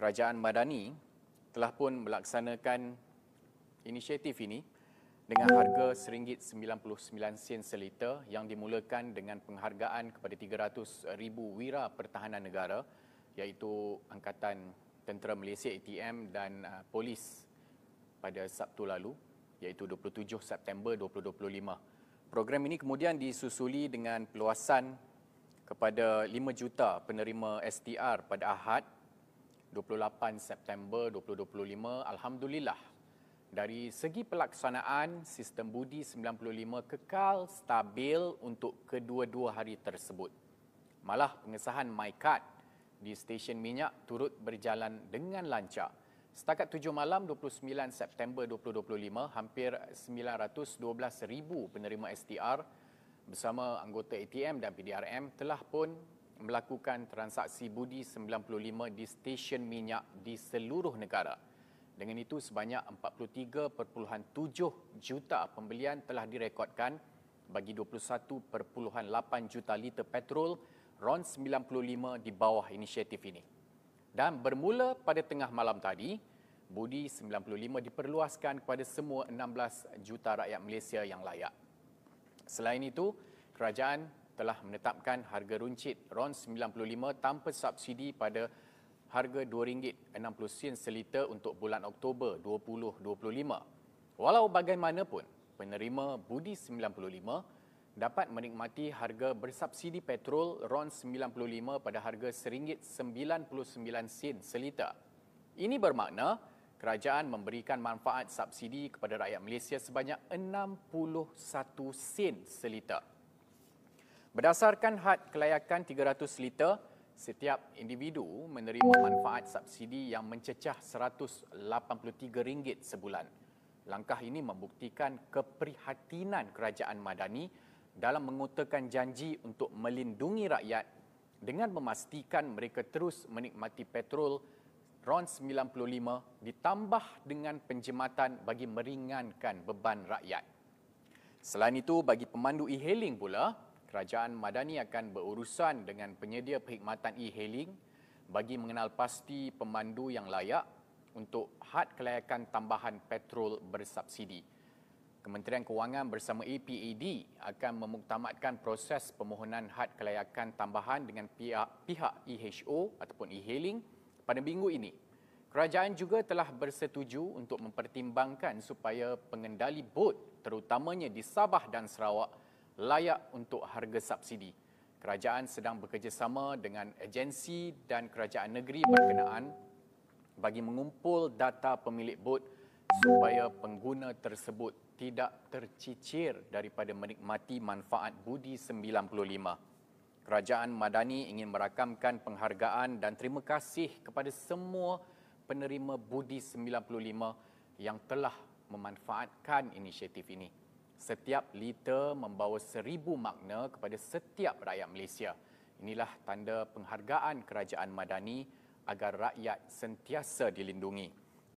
Kerajaan Madani telah pun melaksanakan inisiatif ini dengan harga RM1.99 seliter yang dimulakan dengan penghargaan kepada 300,000 wira pertahanan negara iaitu Angkatan Tentera Malaysia ATM dan Polis pada Sabtu lalu iaitu 27 September 2025. Program ini kemudian disusuli dengan peluasan kepada 5 juta penerima STR pada Ahad 28 September 2025. Alhamdulillah, dari segi pelaksanaan, sistem Budi 95 kekal stabil untuk kedua-dua hari tersebut. Malah pengesahan MyCard di stesen minyak turut berjalan dengan lancar. Setakat 7 malam 29 September 2025, hampir 912,000 penerima STR bersama anggota ATM dan PDRM telah pun melakukan transaksi Budi 95 di stesen minyak di seluruh negara. Dengan itu, sebanyak 43.7 juta pembelian telah direkodkan bagi 21.8 juta liter petrol RON 95 di bawah inisiatif ini. Dan bermula pada tengah malam tadi, Budi 95 diperluaskan kepada semua 16 juta rakyat Malaysia yang layak. Selain itu, kerajaan telah menetapkan harga runcit RON 95 tanpa subsidi pada harga RM2.60 seliter untuk bulan Oktober 2025. Walau bagaimanapun, penerima Budi 95 dapat menikmati harga bersubsidi petrol RON 95 pada harga RM1.99 seliter. Ini bermakna kerajaan memberikan manfaat subsidi kepada rakyat Malaysia sebanyak 61 sen seliter. Berdasarkan had kelayakan 300 liter, setiap individu menerima manfaat subsidi yang mencecah RM183 sebulan. Langkah ini membuktikan keprihatinan kerajaan Madani dalam mengutarakan janji untuk melindungi rakyat dengan memastikan mereka terus menikmati petrol RON 95 ditambah dengan penjimatan bagi meringankan beban rakyat. Selain itu, bagi pemandu e-hailing pula, kerajaan Madani akan berurusan dengan penyedia perkhidmatan e-hailing bagi mengenal pasti pemandu yang layak untuk had kelayakan tambahan petrol bersubsidi. Kementerian Kewangan bersama APAD akan memuktamadkan proses permohonan had kelayakan tambahan dengan pihak EHO ataupun e-hailing pada minggu ini. Kerajaan juga telah bersetuju untuk mempertimbangkan supaya pengendali bot terutamanya di Sabah dan Sarawak layak untuk harga subsidi. Kerajaan sedang bekerjasama dengan agensi dan kerajaan negeri berkenaan bagi mengumpul data pemilik bot supaya pengguna tersebut tidak tercicir daripada menikmati manfaat Budi 95. Kerajaan Madani ingin merakamkan penghargaan dan terima kasih kepada semua penerima Budi 95 yang telah memanfaatkan inisiatif ini. Setiap liter membawa 1,000 makna kepada setiap rakyat Malaysia. Inilah tanda penghargaan kerajaan Madani agar rakyat sentiasa dilindungi.